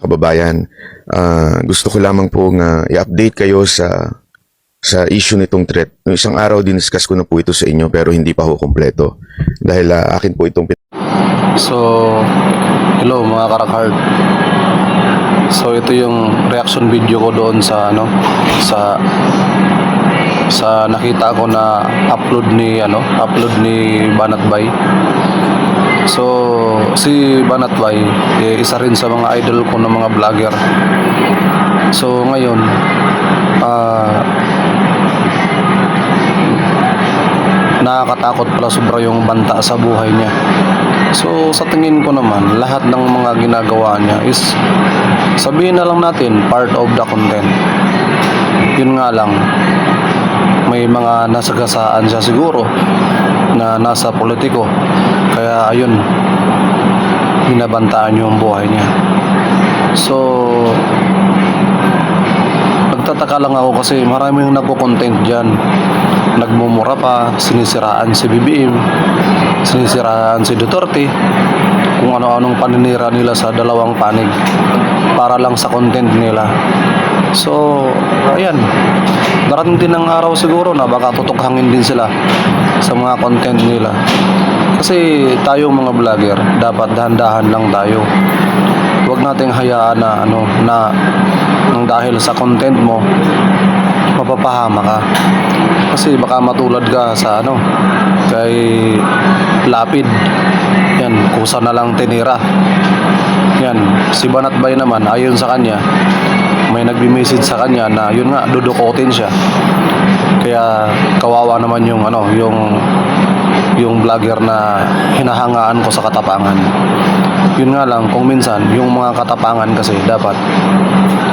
kababayan. Gusto ko lamang pong i-update kayo sa issue nitong threat. Noong isang araw, diniscuss ko na po ito sa inyo pero hindi pa ho kompleto. Dahil akin po itong So, hello mga karakard. So ito yung reaction video ko doon sa sa nakita ko na upload ni Banatbay. So si Banatbay isa rin sa mga idol ko ng mga vlogger. So ngayon nakakatakot pala sobra yung banta sa buhay niya. So sa tingin ko naman, lahat ng mga ginagawa niya is, sabihin na lang natin, part of the content. Yun nga lang, may mga nasagasaan siya siguro na nasa politiko, kaya ayun, binabantaan yung buhay niya. So nagtataka lang ako kasi maraming nagko-content dyan, nagmumura pa, sinisiraan si BBM, sinisiraan si Duterte, kung ano-anong paninira nila sa dalawang panig para lang sa content nila. So ayan, darating din ng araw siguro na baka tutukhangin din sila sa mga content nila. Kasi tayo mga vlogger, dapat dahan-dahan lang tayo. Huwag nating hayaan na nang dahil sa content mo mapapahama ka. Kasi baka matulad ka sa kay Lapid. Yan, kusa na lang tinira. Yan, si Banatbay naman, ayon sa kanya, may nagbi-message sa kanya na yun nga, dudukotin siya. Kaya kawawa naman yung vlogger na hinahangaan ko sa katapangan. Yun nga lang, kung minsan yung mga katapangan kasi dapat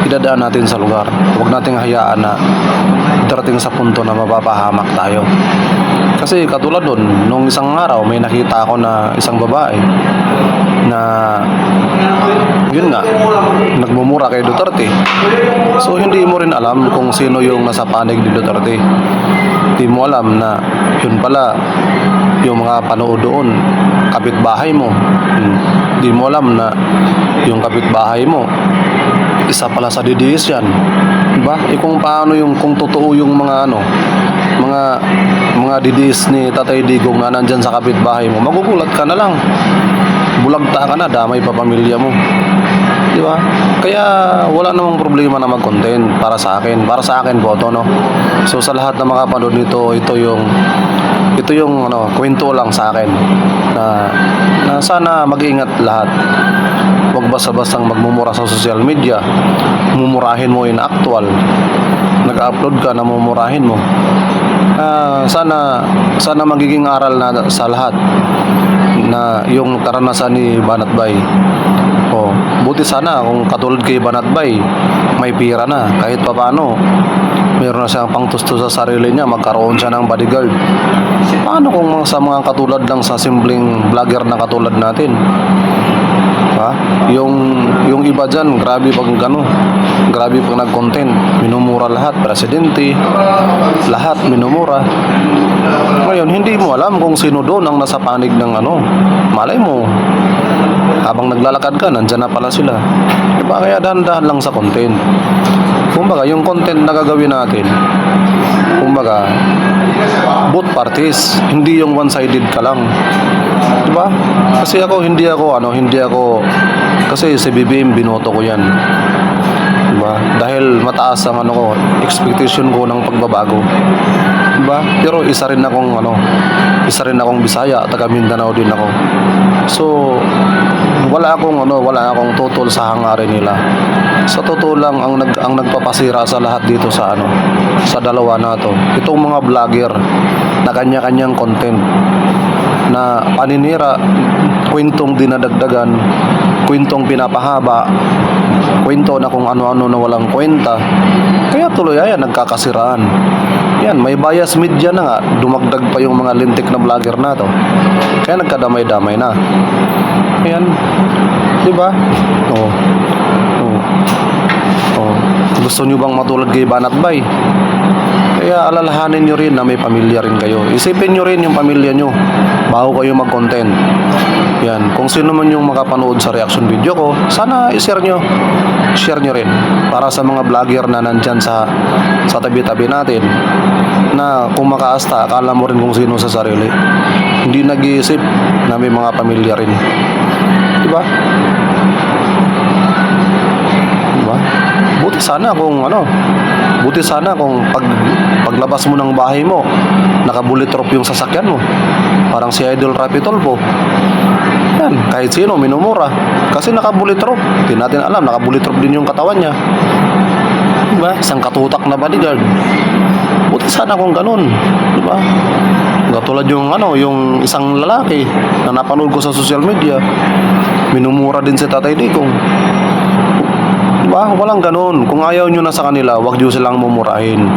idadaan natin sa lugar. Huwag nating hayaan na darating sa punto na mapapahamak tayo. Kasi katulad doon, nung isang araw may nakita ako na isang babae na yun nga, nagmumura kay Duterte. So hindi mo rin alam kung sino yung nasa panig ni Duterte. Hindi mo alam na yun pala yung mga panood doon, kapitbahay mo. Hindi mo alam na yung kapitbahay mo isa pala sa DDS yan, diba? Kung paano kung totoo yung mga DDS ni Tatay Digong na nandyan sa kapitbahay mo, magugulat ka na lang, bulagta ka na, damay pa pamilya mo, diba? Kaya wala namang problema na mag-content para sa akin po to, no? So sa lahat ng mga panood nito, ito yung kwento lang sa akin na sana mag-ingat lahat. Huwag basta-bastang magmumura sa social media, mumurahin mo in actual, nag-upload ka na mumurahin mo. Sana magiging aral na sa lahat na yung karanasan ni Banatbay. Buti sana kung katulad kay Banatbay, may pira na, kahit papaano meron na siyang pangtusto sa sarili niya, magkaroon siya ng bodyguard. Paano kung sa mga katulad lang sa simpleng vlogger na katulad natin? Yung iba dyan, grabe pag nag-content, minumura lahat, presidente, lahat minumura. Ngayon, hindi mo alam kung sino doon ang nasa panig ng malay mo, habang naglalakad ka, nandyan na pala sila. Diba? Kaya dahan-dahan lang sa content. Kumbaga, yung content na gagawin natin, kumbaga, both parties, hindi yung one-sided ka lang. Diba? Kasi kasi si BBM binoto ko yan. Diba? Dahil mataas ang expectation ko ng pagbabago. Diba? Pero isa rin akong Bisaya, taga Mindanao din ako. So wala akong tutol sa hangarin nila. Sa totoo lang, ang nagpapasira sa lahat dito sa dalawa na to, itong mga vlogger na kanya-kanyang content na paninira, kwentong dinadagdagan, kwentong pinapahaba, kwento na kung ano-ano na walang kwenta. Kaya tuloy nagkakasiraan. Yan, may bias media na nga, dumagdag pa yung mga lintik na vlogger na to. Kaya nagkadamay-damay na. Ayan, diba? Gusto nyo bang matulad kay Banatbay? Kaya alalahanin nyo rin na may pamilya rin kayo. Isipin nyo rin yung pamilya nyo bago kayo mag-content. Yan, kung sino man yung makapanood sa reaction video ko, sana i-share nyo. Share nyo rin. Para sa mga vlogger na nandyan sa tabi-tabi natin, na kung makaasta, akala mo rin kung sino sa sarili. Hindi nag-iisip na may mga pamilya rin. Diba? Diba? Buti sana kung paglabas mo ng bahay mo, naka-bullet proof yung sasakyan mo. Parang si Idol Rapi Tulfo. Yan, kahit sino minumura. Kasi naka-bullet proof. Hindi natin alam, naka-bullet proof din yung katawan niya. Diba? Isang katutak na bodyguard. Buti sana kung ganun. Diba? Katulad yung isang lalaki na napanood ko sa social media. Minumura din si Tatay Digong. Diba? Walang ganun. Kung ayaw nyo na sa kanila, wag nyo silang mumurahin.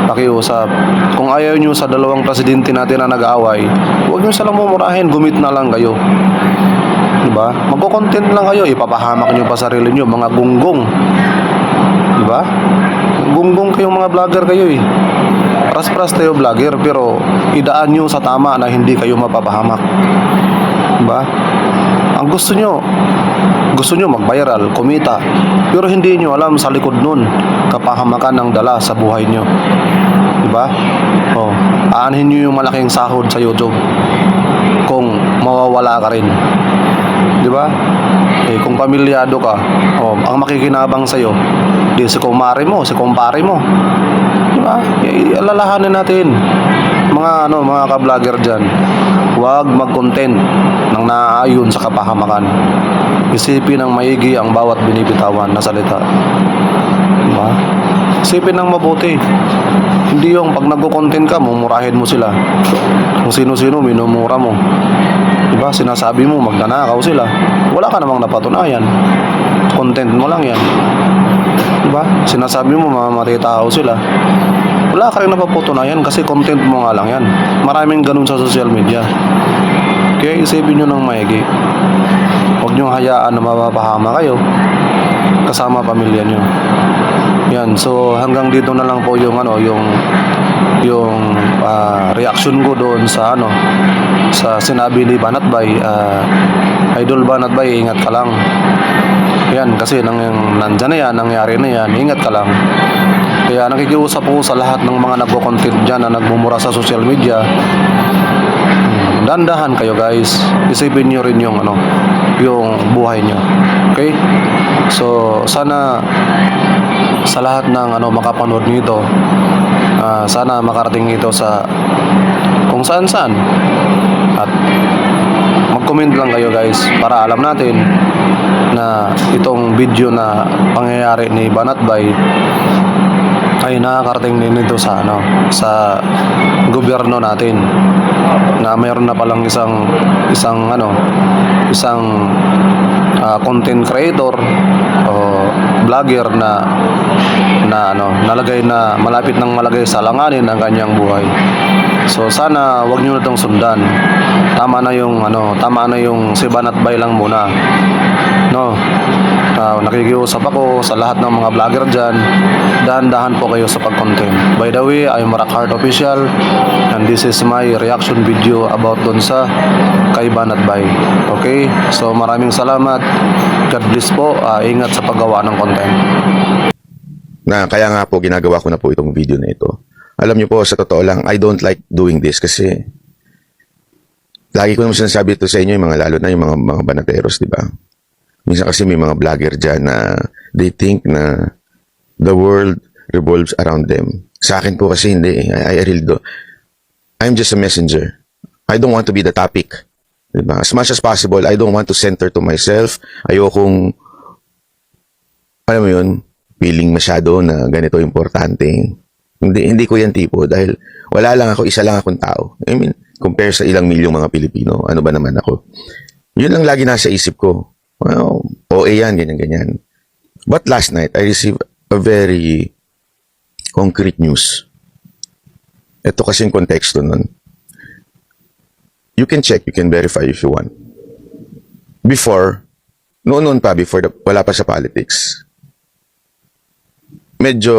Pakiusap. Kung ayaw nyo sa dalawang presidente natin na nag-aaway, wag nyo silang mumurahin. Gumit na lang kayo. Diba? Magko-content lang kayo. Ipapahamak nyo pa sarili nyo. Mga gunggong. Diba? Gunggong kayong mga vlogger kayo eh. Pras-pras tayo vlogger, pero idaan nyo sa tama na hindi kayo mapapahamak. Diba? Ang gusto nyo mag-viral, kumita, pero hindi nyo alam sa likod nun kapahamakan ng dala sa buhay nyo. Diba? Aanhin nyo yung malaking sahod sa YouTube kung mawawala ka rin. Diba? Kung pamilyado ka, ang makikinabang sa'yo, di si kumare mo, si kumpare mo. Diba? Alalahanin natin mga ka-vlogger dyan, huwag mag-content ng naaayon sa kapahamakan. Isipin ng maigi ang bawat binibitawan na salita. Diba? Isipin ng mabuti. Hindi yung pag nagko-content ka, mumurahin mo sila. Kung sino-sino, minumura mo. Diba? Sinasabi mo, magnanakaw sila. Wala ka namang napatunayan. Content mo lang yan. Diba? Sinasabi mo, mamamatay tao sila. Wala ka rin napapatunayan kasi content mo nga lang yan. Maraming ganun sa social media. Kaya isipin nyo ng maigi. Huwag nyo hayaan na mapapahama kayo kasama pamilya nyo. Yan, so hanggang dito na lang po yung reaction ko doon sa sa sinabi ni Banatbay. Idol Banatbay, ingat ka lang. Yan, kasi nandyan na yan, nangyari na yan, ingat ka lang. Kaya nakikiusap po sa lahat ng mga nagko-content dyan na nagmumura sa social media. Dandahan kayo guys. Isipin nyo rin yung buhay nyo. Okay? So, sana sa lahat ng makapanood nito, sana makarating ito sa kung saan-saan. At mag-comment lang kayo guys para alam natin na itong video na pangyayari ni Banatbay ay nakakarating din ito sa gobyerno natin, na mayroon na palang isang content creator o vlogger na malapit nang malagay sa langanin ang kanyang buhay. So sana wag niyo na itong sundan. Tama na yung si Banatbay lang muna. Nakikiusap ako sa lahat ng mga vlogger dyan, dahan-dahan po kayo sa pag-content. By the way, I'm Rockheart Official and this is my reaction video about dun sa kay Banatbay. Okay? So maraming salamat. God bless po. Ingat sa paggawa ng content. Kaya nga po ginagawa ko na po itong video na ito. Alam niyo po, sa totoo lang, I don't like doing this kasi lagi ko naman sinasabi ito sa inyo, lalo na yung mga banateros, di ba? Minsan kasi may mga vlogger dyan na they think na the world revolves around them. Sa akin po kasi hindi. I really do. I'm just a messenger. I don't want to be the topic. Diba? As much as possible, I don't want to center to myself. Ayokong, alam mo yun, feeling masyado na ganito importante. Hindi ko yan tipo dahil isa lang akong tao. I mean, compare sa ilang milyong mga Pilipino, ano ba naman ako? Yun lang lagi nasa isip ko. Well, OA yan, ganyan. But last night, I received a very concrete news. Ito kasi yung konteksto nun. You can check, you can verify if you want. Before, noon pa, wala pa sa politics, medyo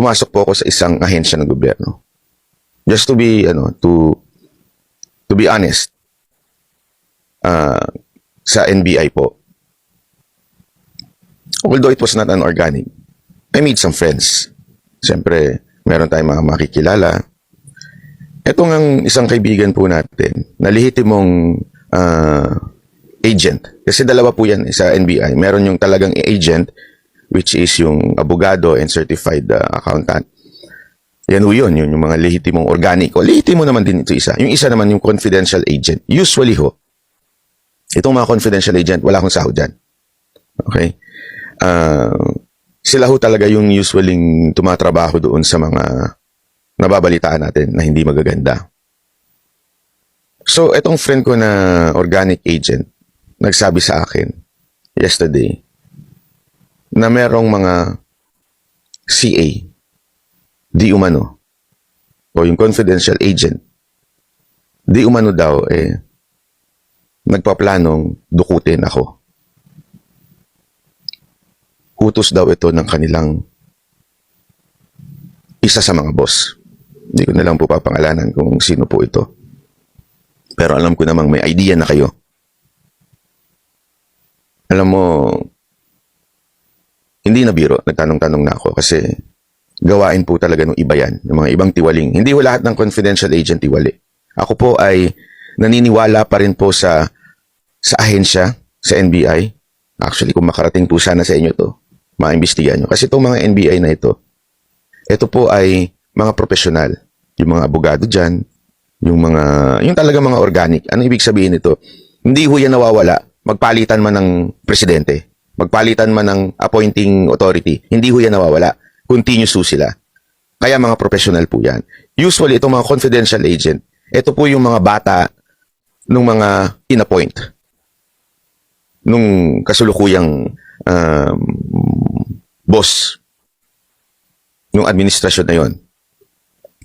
pumasok po ako sa isang ahensya ng gobyerno. Just to be, to be honest, sa NBI po. Although it was not an organic, I made some friends. Siyempre, meron tayong mga makikilala. Ito ng isang kaibigan po natin, na lehitimong agent. Kasi dalawa po yan sa NBI. Meron yung talagang agent, which is yung abogado and certified accountant. Yan ho yun, yung mga lehitimong organiko. Lehitimo naman din ito isa. Yung isa naman yung confidential agent. Usually ho, itong mga confidential agent, wala akong sahod dyan. Okay? Sila ho talaga yung usually tumatrabaho doon sa mga nababalitaan natin na hindi magaganda. So, itong friend ko na organic agent, nagsabi sa akin yesterday na merong mga CA, di umano, o yung confidential agent, di umano daw, nagpaplanong dukutin ako. Utos daw ito ng kanilang isa sa mga boss. Hindi ko na lang po papangalanan kung sino po ito. Pero alam ko namang may idea na kayo. Alam mo, hindi na biro, nagtanong-tanong na ako kasi gawain po talaga ng iba yan, ng mga ibang tiwaling. Hindi ko lahat ng confidential agent tiwali. Ako po ay naniniwala pa rin po sa ahensya, sa NBI. Actually, kung makarating po sana sa inyo to, maimbestigahan nyo. Kasi itong mga NBI na ito po ay mga profesional. Yung mga abogado dyan, yung talaga mga organic. Ano ibig sabihin nito? Hindi ho yan nawawala. Magpalitan man ng presidente, magpalitan man ng appointing authority, hindi ho yan nawawala. Continuous ho sila. Kaya mga professional po yan. Usually, itong mga confidential agent, ito po yung mga bata nung mga in-appoint. Nung kasulukuyang boss nung administrasyon na yon.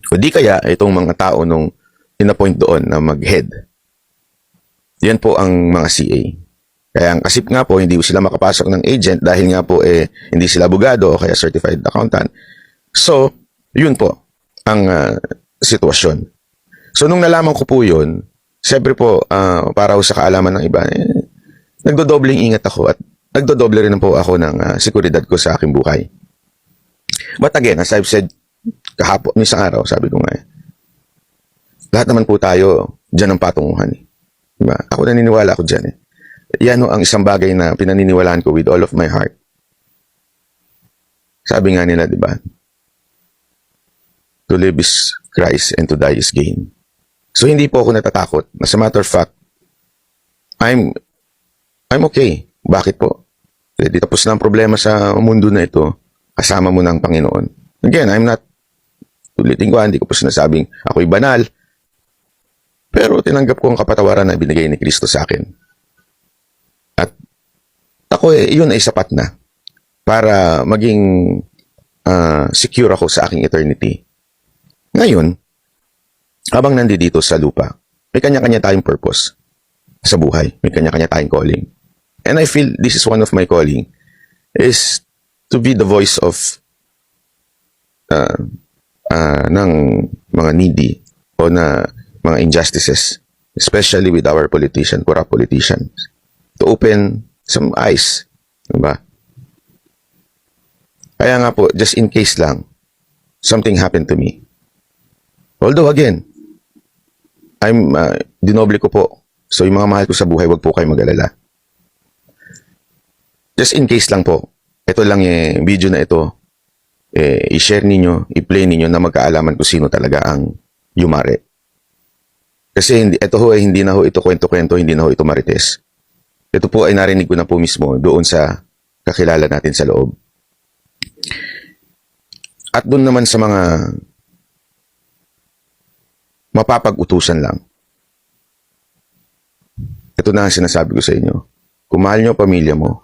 O di kaya, itong mga tao nung in-appoint doon na mag-head. Yan po ang mga CA. Kaya ang kasip nga po, hindi sila makapasok ng agent dahil nga po hindi sila abogado o kaya certified accountant. So, yun po ang sitwasyon. So, nung nalaman ko po yun, siyempre po, para sa kaalaman ng iba, nagdodobling ingat ako at nagdodoble rin po ako ng seguridad ko sa aking buhay. But again, as I've said kahapon, isang araw, sabi ko nga, lahat naman po tayo dyan ang patunguhan. Diba? Ako naniniwala ako dyan. Yan ang isang bagay na pinaniniwalaan ko with all of my heart. Sabi nga nila, di ba? To live is Christ and to die is gain. So hindi po ako natatakot. As a matter of fact, I'm okay. Bakit po? Di tapos na ang problema sa mundo na ito, kasama mo ng Panginoon. Again, I'm not, ulitin ko, hindi ko po sinasabing ako'y banal, pero tinanggap ko ang kapatawaran na binigay ni Kristo sa akin. At ako, yun ay sapat na para maging secure ako sa aking eternity. Ngayon, habang nandito sa lupa, may kanya-kanya tayong purpose sa buhay. May kanya-kanya tayong calling. And I feel this is one of my calling is to be the voice of ng mga needy o na mga injustices, especially with our corrupt politicians, to open some eyes. Diba? Kaya nga po, just in case lang, something happened to me. Although again, dinoble ko po. So yung mga mahal ko sa buhay, wag po kayo mag-alala. Just in case lang po, ito lang yung video na ito, i-share ninyo, i-play ninyo na magkaalaman kung sino talaga ang yumare. Kasi ito ho, hindi na ho ito kwento-kwento, hindi na ho ito marites. Ito po ay narinig ko na po mismo doon sa kakilala natin sa loob. At doon naman sa mga mapapag-utusan lang. Ito na ang sinasabi ko sa inyo. Kung mahal nyo pamilya mo,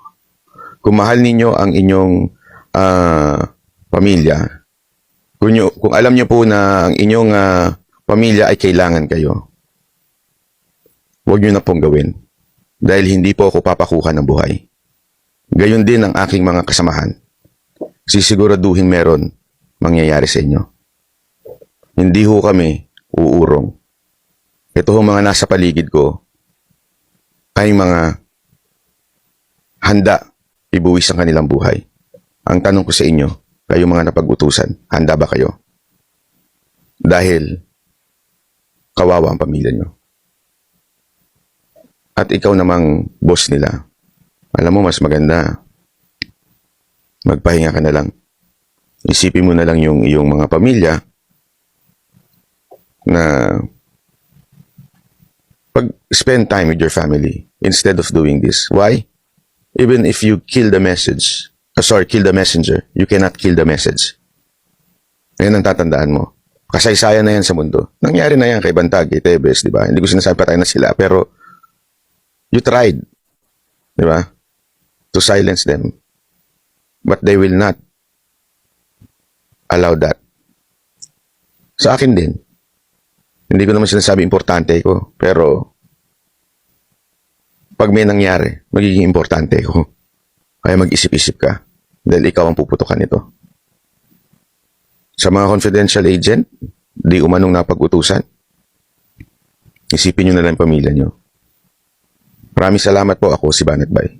kung mahal ninyo ang inyong pamilya, kung alam nyo po na ang inyong pamilya ay kailangan kayo, huwag nyo na pong gawin. Dahil hindi po ako papakuha ng buhay. Gayon din ang aking mga kasamahan. Sisiguraduhin meron mangyayari sa inyo. Hindi ho kami uurong. Ito ho mga nasa paligid ko ay mga handa ibuwis ang kanilang buhay. Ang tanong ko sa inyo, kayo mga napag-utusan, handa ba kayo? Dahil kawawa ang pamilya nyo. At ikaw namang boss nila, alam mo mas maganda, magpahinga ka na lang. Isipin mo na lang yung iyong mga pamilya na spend time with your family instead of doing this. Why? Even if you kill the message, kill the messenger, you cannot kill the message. Yan ang tatandaan mo. Kasaysayan na yan sa mundo. Nangyari na yan kay Bantag, kay Tebes, di ba? Hindi ko sinasabi patay na sila, pero you tried, di ba? To silence them. But they will not allow that. Sa akin din. Hindi ko naman sinasabi importante ko, pero pag may nangyari, magiging importante ko. Kaya mag-isip-isip ka dahil ikaw ang puputukan nito. Sa mga confidential agent, di umanong napag-utusan, isipin nyo na lang pamilya nyo. Maraming salamat po, ako si Banat Bay.